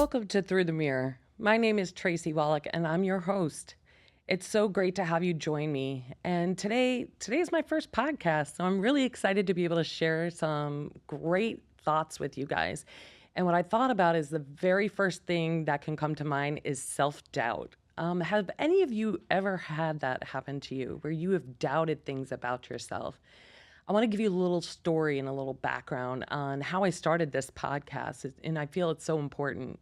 Welcome to Through the Mirror. My name is Tracy Wallach and I'm your host. It's so great to have you join me. And today is my first podcast, so I'm really excited to be able to share some great thoughts with you guys. And what I thought about is the very first thing that can come to mind is self-doubt. Have any of you ever had that happen to you where you have doubted things about yourself? I want to give you a little story and a little background on how I started this podcast, and I feel it's so important.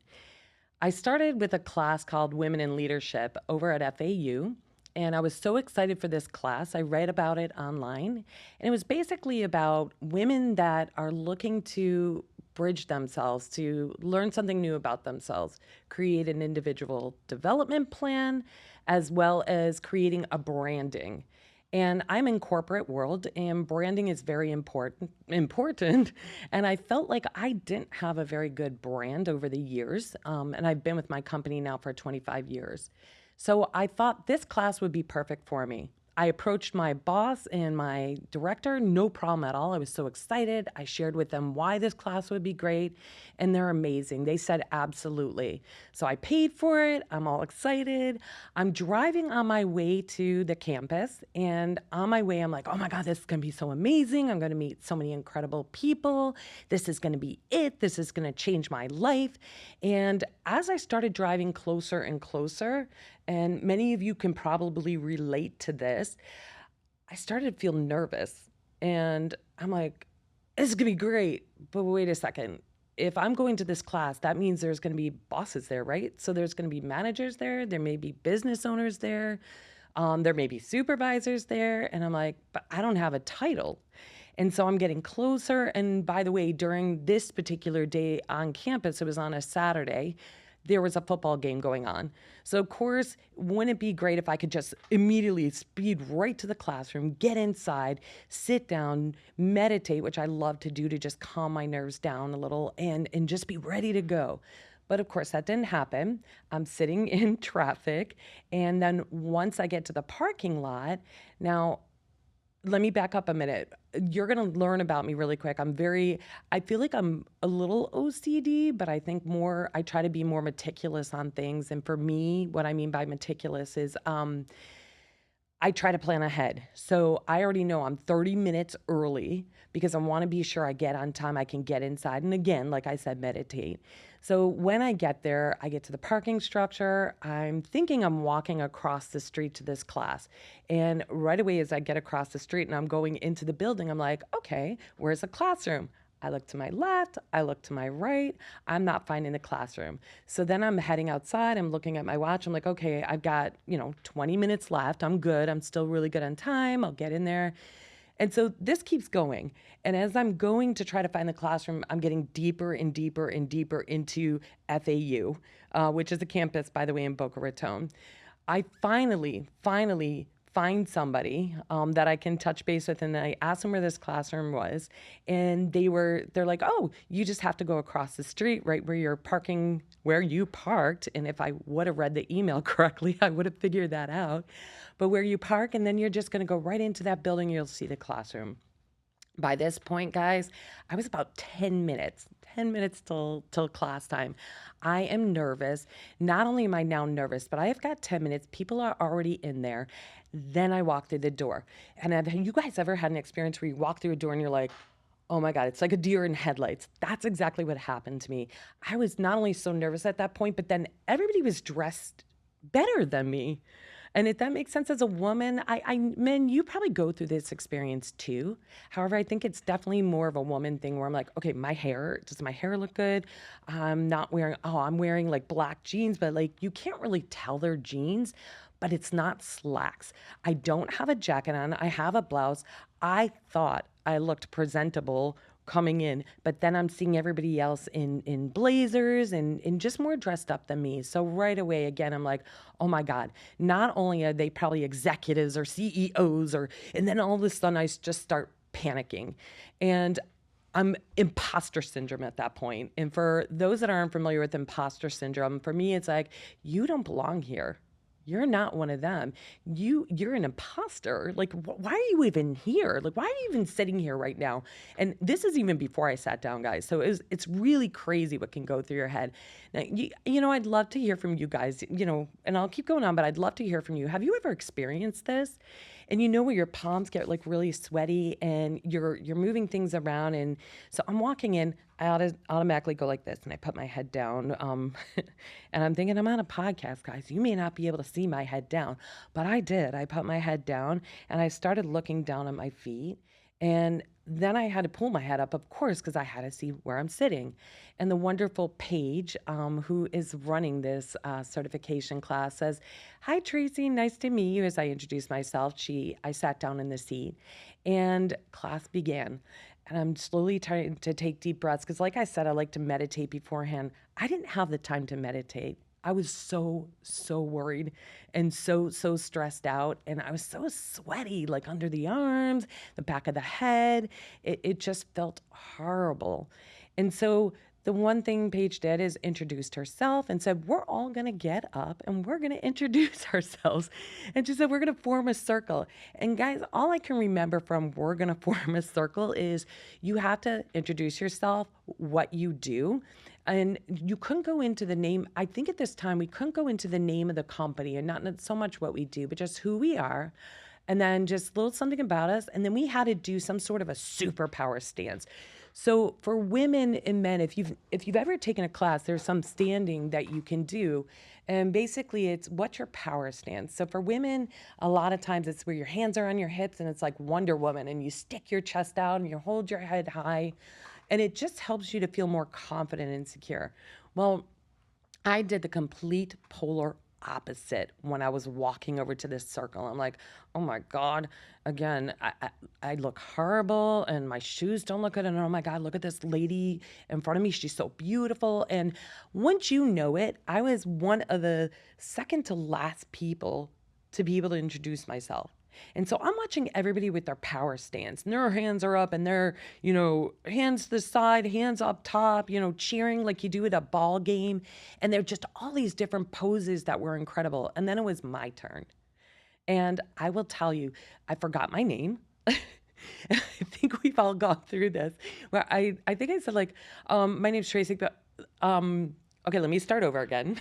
I started with a class called Women in Leadership over at FAU, and I was so excited for this class. I read about it online, and it was basically about women that are looking to bridge themselves, to learn something new about themselves, create an individual development plan, as well as creating a branding. And I'm in corporate world and branding is very important. And I felt like I didn't have a very good brand over the years. And I've been with my company now for 25 years. So I thought this class would be perfect for me. I approached my boss and my director, no problem at all. I was so excited. I shared with them why this class would be great, and they're amazing. They said absolutely. So I paid for it. I'm all excited. I'm driving on my way to the campus, and on my way, I'm like, oh my God, this is going to be so amazing. I'm going to meet so many incredible people. This is going to be it. This is going to change my life. And as I started driving closer and closer, and many of you can probably relate to this, I started to feel nervous. And I'm like, this is going to be great. But wait a second. If I'm going to this class, that means there's going to be bosses there, right? So there's going to be managers there. There may be business owners there. There may be supervisors there. And I'm like, but I don't have a title. And so I'm getting closer. And by the way, during this particular day on campus, it was on a Saturday, there was a football game going on. So of course, wouldn't it be great if I could just immediately speed right to the classroom, get inside, sit down, meditate, which I love to do to just calm my nerves down a little and just be ready to go. But of course, that didn't happen. I'm sitting in traffic. And then once I get to the parking lot, now let me back up a minute. You're going to learn about me really quick. I feel like I'm a little OCD, but I think I try to be more meticulous on things. And for me, what I mean by meticulous is, I try to plan ahead. So I already know I'm 30 minutes early because I want to be sure I get on time, I can get inside. And again, like I said, meditate. So when I get there, I get to the parking structure. I'm thinking I'm walking across the street to this class. And right away, as I get across the street and I'm going into the building, I'm like, okay, where's the classroom? I look to my left, I look to my right, I'm not finding the classroom. So then I'm heading outside, I'm looking at my watch, I'm like, okay, I've got, 20 minutes left, I'm good, I'm still really good on time, I'll get in there. And so this keeps going. And as I'm going to try to find the classroom, I'm getting deeper and deeper and deeper into FAU, which is a campus, by the way, in Boca Raton. I finally find somebody that I can touch base with, and I asked them where this classroom was, and they're like, oh, you just have to go across the street right where you parked. And if I would have read the email correctly, I would have figured that out. But where you park, and then you're just going to go right into that building, you'll see the classroom. By this point, guys, I was about 10 minutes till class time. I am nervous. Not only am I now nervous, but I have got 10 minutes. People are already in there. Then I walk through the door. And have you guys ever had an experience where you walk through a door and you're like, oh my God, it's like a deer in headlights? That's exactly what happened to me. I was not only so nervous at that point, but then everybody was dressed better than me. And if that makes sense as a woman, men, you probably go through this experience too. However, I think it's definitely more of a woman thing where I'm like, okay, does my hair look good? I'm wearing like black jeans, but like you can't really tell they're jeans, but it's not slacks. I don't have a jacket on. I have a blouse. I thought I looked presentable coming in, but then I'm seeing everybody else in blazers and just more dressed up than me. So right away, again, I'm like, oh my God, not only are they probably executives or CEOs and then all of a sudden I just start panicking. And I'm imposter syndrome at that point. And for those that aren't familiar with imposter syndrome, for me, it's like, you don't belong here. You're not one of them. You're an imposter. Like, why are you even here? Like, why are you even sitting here right now? And this is even before I sat down, guys. So it's really crazy what can go through your head. Now, I'd love to hear from you guys, and I'll keep going on, but I'd love to hear from you. Have you ever experienced this? And where your palms get like really sweaty and you're moving things around. And so I'm walking in, I automatically go like this and I put my head down. And I'm thinking, I'm on a podcast, guys. You may not be able to see my head down, but I did. I put my head down and I started looking down at my feet. And then I had to pull my head up, of course, because I had to see where I'm sitting. And the wonderful Paige, who is running this certification class, says, "Hi, Tracy. Nice to meet you." As I introduced myself, I sat down in the seat, and class began. And I'm slowly trying to take deep breaths because, like I said, I like to meditate beforehand. I didn't have the time to meditate. I was so worried and so stressed out. And I was so sweaty, like under the arms, the back of the head. It just felt horrible. And so the one thing Paige did is introduced herself and said, "We're all going to get up and we're going to introduce ourselves." And she said, "We're going to form a circle." And guys, all I can remember from "we're going to form a circle" is you have to introduce yourself, what you do. And you couldn't go into the name. I think at this time, we couldn't go into the name of the company and not so much what we do, but just who we are. And then just a little something about us. And then we had to do some sort of a superpower stance. So for women and men, if you've ever taken a class, there's some standing that you can do. And basically it's what's your power stance. So for women, a lot of times it's where your hands are on your hips and it's like Wonder Woman and you stick your chest out and you hold your head high. And it just helps you to feel more confident and secure. Well, I did the complete polar opposite when I was walking over to this circle. I'm like, oh my God, again, I look horrible and my shoes don't look good. And oh my God, look at this lady in front of me. She's so beautiful. And once you know it, I was one of the second to last people to be able to introduce myself. And so I'm watching everybody with their power stance and their hands are up and they're, hands to the side, hands up top, cheering like you do at a ball game. And they're just all these different poses that were incredible. And then it was my turn. And I will tell you, I forgot my name. I think we've all gone through this where I think I said like, my name's Tracy, but, okay, let me start over again.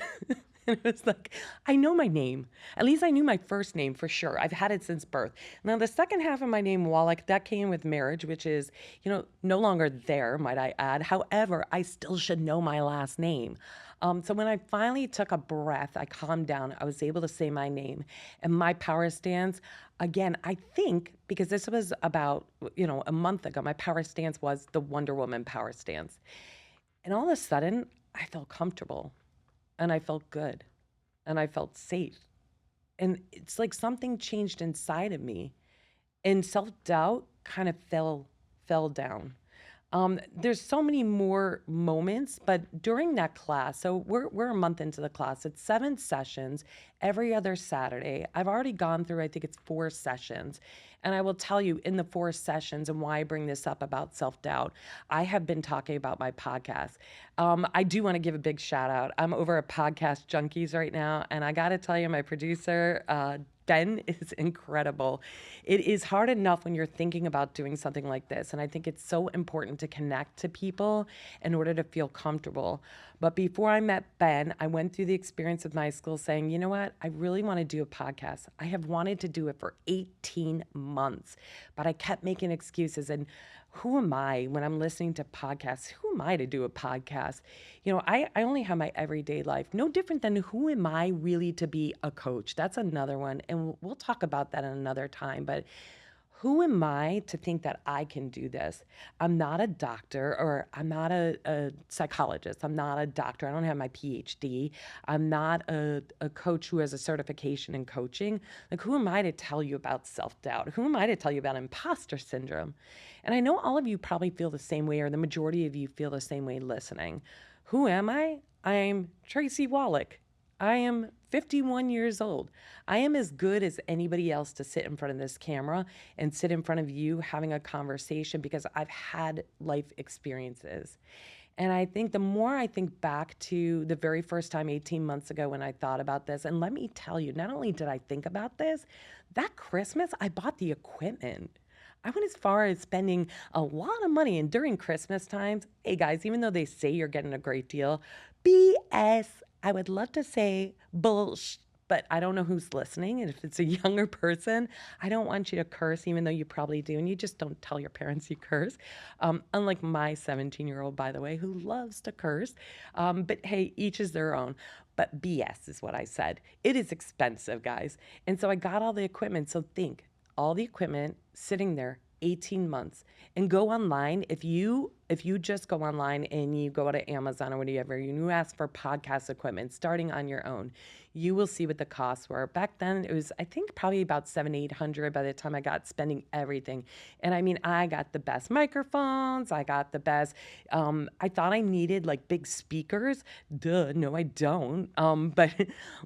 And it was like, I know my name. At least I knew my first name for sure. I've had it since birth. Now, the second half of my name, Wallach, that came with marriage, which is, no longer there, might I add. However, I still should know my last name. So when I finally took a breath, I calmed down. I was able to say my name and my power stance. Again, I think because this was about, a month ago, my power stance was the Wonder Woman power stance. And all of a sudden, I felt comfortable. And I felt good and I felt safe. And it's like something changed inside of me and self-doubt kind of fell down. There's so many more moments, but during that class, so we're a month into the class. It's 7 sessions every other Saturday. I've already gone through, I think it's 4 sessions. And I will tell you in the 4 sessions and why I bring this up about self-doubt, I have been talking about my podcast. I do want to give a big shout out. I'm over at Podcast Junkies right now. And I got to tell you, my producer, Ben is incredible. It is hard enough when you're thinking about doing something like this. And I think it's so important to connect to people in order to feel comfortable. But before I met Ben, I went through the experience of my school saying, you know what? I really want to do a podcast. I have wanted to do it for 18 months, but I kept making excuses. And who am I when I'm listening to podcasts? Who am I to do a podcast? I only have my everyday life. No different than who am I really to be a coach? That's another one. And we'll talk about that another time. But who am I to think that I can do this? I'm not a doctor or I'm not a psychologist. I'm not a doctor. I don't have my PhD. I'm not a coach who has a certification in coaching. Like, who am I to tell you about self-doubt? Who am I to tell you about imposter syndrome? And I know all of you probably feel the same way, or the majority of you feel the same way listening. Who am I? I'm Tracy Wallach. I am 51 years old. I am as good as anybody else to sit in front of this camera and sit in front of you having a conversation because I've had life experiences. And I think the more I think back to the very first time 18 months ago when I thought about this, and let me tell you, not only did I think about this, that Christmas, I bought the equipment. I went as far as spending a lot of money. And during Christmas times, hey guys, even though they say you're getting a great deal, BS. I would love to say bullshit, but I don't know who's listening. And if it's a younger person, I don't want you to curse, even though you probably do. And you just don't tell your parents you curse. Unlike my 17-year-old, by the way, who loves to curse. But hey, each is their own. But BS is what I said. It is expensive, guys. And so I got all the equipment. So think, all the equipment sitting there 18 months, and go online. If you just go online and you go to Amazon or whatever, and you ask for podcast equipment starting on your own, you will see what the costs were. Back then it was, I think, probably about 700-800 by the time I got spending everything. And I mean, I got the best microphones, I got the best, I thought I needed like big speakers. Duh, no, I don't. But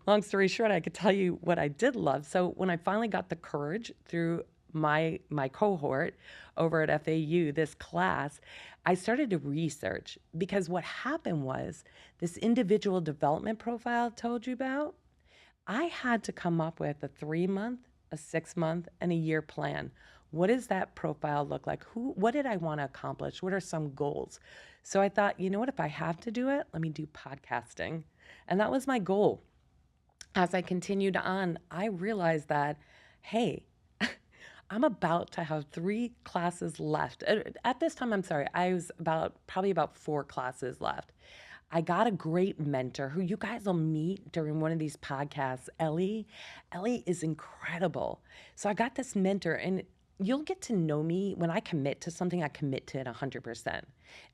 long story short, I could tell you what I did love. So when I finally got the courage through my cohort over at FAU, this class, I started to research, because what happened was this individual development profile I told you about, I had to come up with a 3-month, a 6-month, and a year plan. What does that profile look like? What did I want to accomplish? What are some goals? So I thought, you know what, if I have to do it, let me do podcasting. And that was my goal. As I continued on, I realized that, hey, I'm about to have 3 classes left. At this time, I'm sorry, I was probably about 4 classes left. I got a great mentor who you guys will meet during one of these podcasts, Ellie. Ellie is incredible. So I got this mentor, and you'll get to know me. When I commit to something, I commit to it 100%.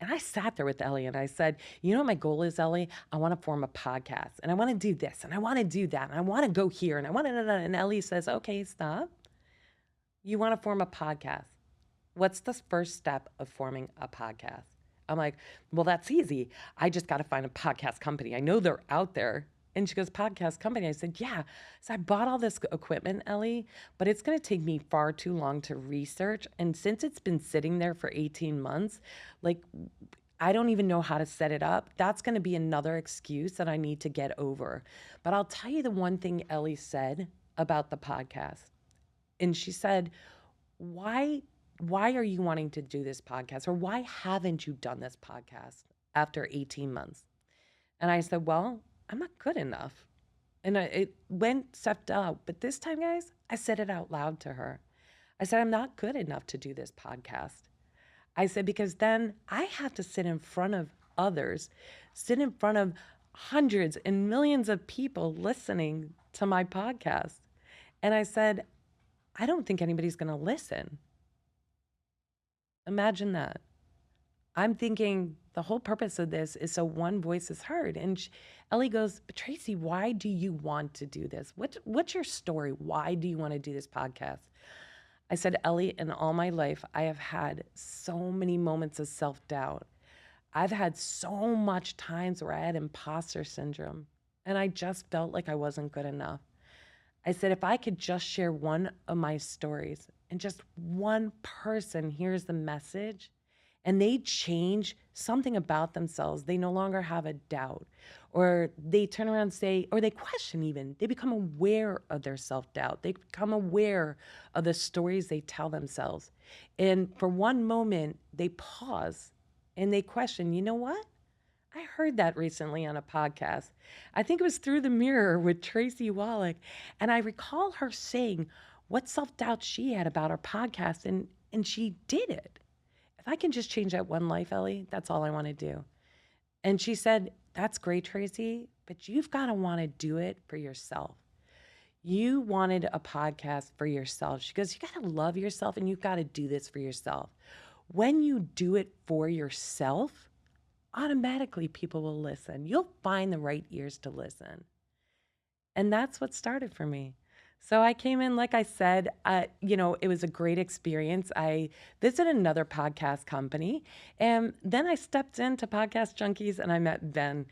And I sat there with Ellie and I said, you know what my goal is, Ellie? I want to form a podcast, and I want to do this, and I want to do that, and I want to go here, and I want to, and Ellie says, okay, stop. You want to form a podcast. What's the first step of forming a podcast? I'm like, well, that's easy. I just got to find a podcast company. I know they're out there. And she goes, podcast company. I said, yeah. So I bought all this equipment, Ellie, but it's going to take me far too long to research. And since it's been sitting there for 18 months, like, I don't even know how to set it up. That's going to be another excuse that I need to get over. But I'll tell you the one thing Ellie said about the podcast. And she said, why are you wanting to do this podcast? Or why haven't you done this podcast after 18 months? And I said, well, I'm not good enough. And it went stepped up. But this time, guys, I said it out loud to her. I said, I'm not good enough to do this podcast. I said, because then I have to sit in front of others, sit in front of hundreds and millions of people listening to my podcast. And I said, I don't think anybody's going to listen. Imagine that. I'm thinking the whole purpose of this is so one voice is heard. And Ellie goes, but Tracy, why do you want to do this? What's your story? Why do you want to do this podcast? I said, Ellie, in all my life, I have had so many moments of self-doubt. I've had so much times where I had imposter syndrome, and I just felt like I wasn't good enough. I said, if I could just share one of my stories and just one person hears the message and they change something about themselves, they no longer have a doubt, or they turn around and say, or they question even, they become aware of their self-doubt. They become aware of the stories they tell themselves. And for one moment, they pause and they question, you know what? I heard that recently on a podcast. I think it was Through the Mirror with Tracy Wallach. And I recall her saying what self-doubt she had about her podcast, and she did it. If I can just change that one life, Ellie, that's all I want to do. And she said, that's great, Tracy, but you've got to want to do it for yourself. You wanted a podcast for yourself. She goes, you got to love yourself and you've got to do this for yourself. When you do it for yourself, automatically people will listen. You'll find the right ears to listen. And that's what started for me. So I came in, like I said, it was a great experience. I visited another podcast company, and then I stepped into Podcast Junkies and I met Ben.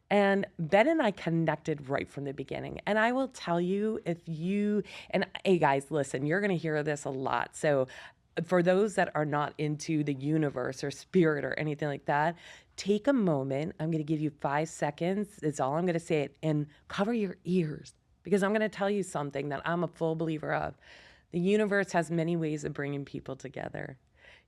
And Ben and I connected right from the beginning. And I will tell you, and hey guys, listen, you're going to hear this a lot. So for those that are not into the universe or spirit or anything like that, take a moment. I'm going to give you 5 seconds. It's all I'm going to say it, and cover your ears, because I'm going to tell you something that I'm a full believer of. The universe has many ways of bringing people together.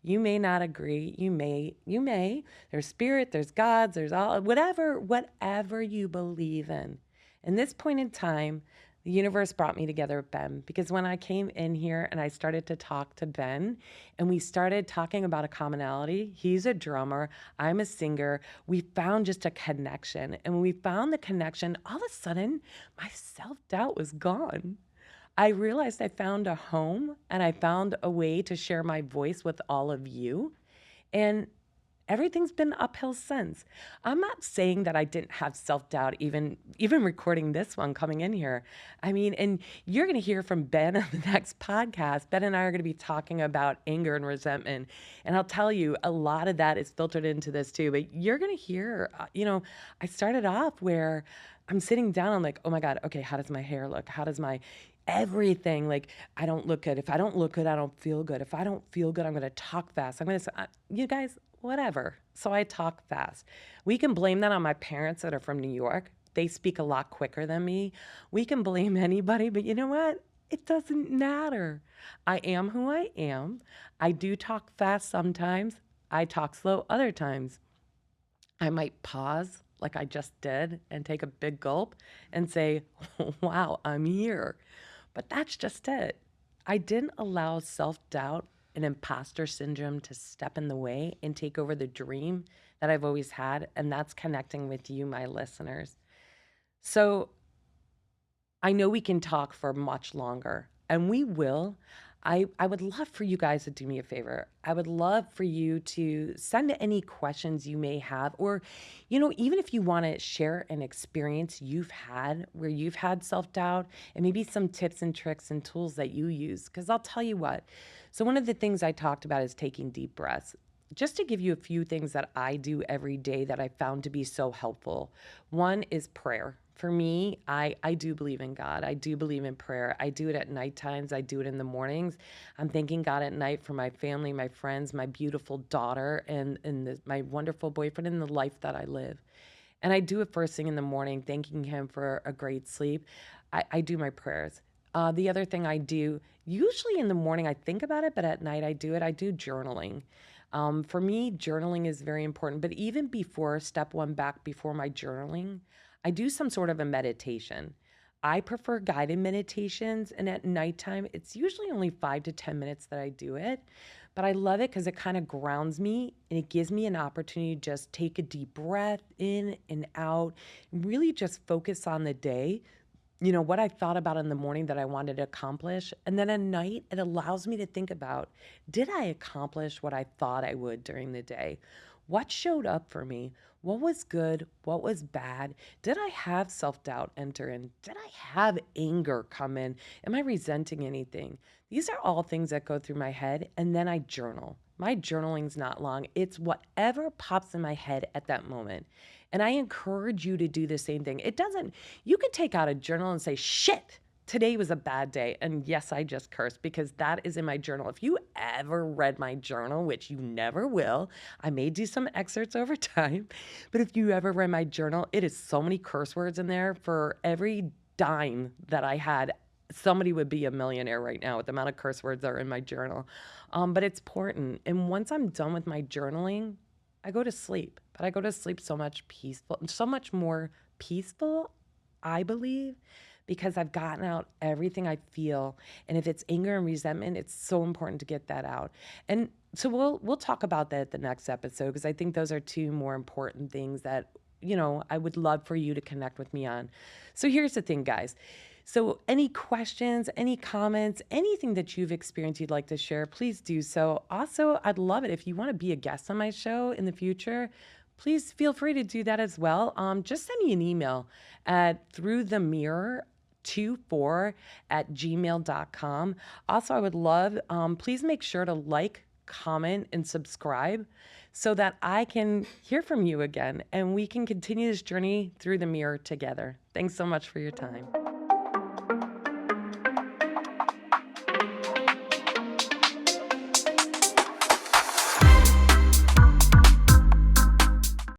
You may not agree. You may. There's spirit, there's gods, there's all, whatever you believe in. In this point in time, the universe brought me together with Ben, because when I came in here and I started to talk to Ben and we started talking about a commonality, he's a drummer, I'm a singer, we found just a connection. And when we found the connection, all of a sudden my self-doubt was gone. I realized I found a home and I found a way to share my voice with all of you. And everything's been uphill since. I'm not saying that I didn't have self-doubt even recording this one, coming in here. I mean, and you're going to hear from Ben on the next podcast. Ben and I are going to be talking about anger and resentment. And I'll tell you, a lot of that is filtered into this too. But you're going to hear, I started off where I'm sitting down, I'm like, oh my God, okay, how does my hair look? How does my everything, like, I don't look good. If I don't look good, I don't feel good. If I don't feel good, I'm going to talk fast. I'm going to say, you guys, whatever. So I talk fast. We can blame that on my parents that are from New York. They speak a lot quicker than me. We can blame anybody, but you know what? It doesn't matter. I am who I am. I do talk fast sometimes. I talk slow other times. I might pause like I just did and take a big gulp and say, wow, I'm here. But that's just it. I didn't allow self-doubt and imposter syndrome to step in the way and take over the dream that I've always had, and that's connecting with you, my listeners. So I know we can talk for much longer, and we will. I would love for you guys to do me a favor. I would love for you to send any questions you may have, or, even if you want to share an experience you've had where you've had self-doubt, and maybe some tips and tricks and tools that you use, because I'll tell you what. So one of the things I talked about is taking deep breaths. Just to give you a few things that I do every day that I found to be so helpful. One is prayer. For me, I do believe in God. I do believe in prayer. I do it at night times. I do it in the mornings. I'm thanking God at night for my family, my friends, my beautiful daughter, and my wonderful boyfriend, and the life that I live. And I do it first thing in the morning, thanking him for a great sleep. I do my prayers. The other thing I do, usually in the morning, I think about it, but at night I do it. I do journaling. For me, journaling is very important. But even before step one, back before my journaling, I do some sort of a meditation. I prefer guided meditations, and at nighttime, it's usually only 5 to 10 minutes that I do it. But I love it because it kind of grounds me, and it gives me an opportunity to just take a deep breath in and out, and really just focus on the day. What I thought about in the morning that I wanted to accomplish. And then at night, it allows me to think about, did I accomplish what I thought I would during the day? What showed up for me? What was good? What was bad? Did I have self-doubt enter in? Did I have anger come in? Am I resenting anything? These are all things that go through my head. And then I journal. My journaling's not long. It's whatever pops in my head at that moment. And I encourage you to do the same thing. You could take out a journal and say, shit, today was a bad day. And yes, I just cursed, because that is in my journal. If you ever read my journal, which you never will, I may do some excerpts over time, but if you ever read my journal, it is so many curse words in there. For every dime that I had, somebody would be a millionaire right now with the amount of curse words that are in my journal. But it's important. And once I'm done with my journaling, I go to sleep. But I go to sleep so much more peaceful, I believe, because I've gotten out everything I feel. And if it's anger and resentment, it's so important to get that out. And so we'll talk about that at the next episode, because I think those are two more important things that, I would love for you to connect with me on. So here's the thing, guys. So any questions, any comments, anything that you've experienced you'd like to share, please do so. Also, I'd love it if you want to be a guest on my show in the future. Please feel free to do that as well. Just send me an email at throughthemirror24@gmail.com. Also, I would love, please make sure to like, comment, and subscribe so that I can hear from you again and we can continue this journey through the mirror together. Thanks so much for your time.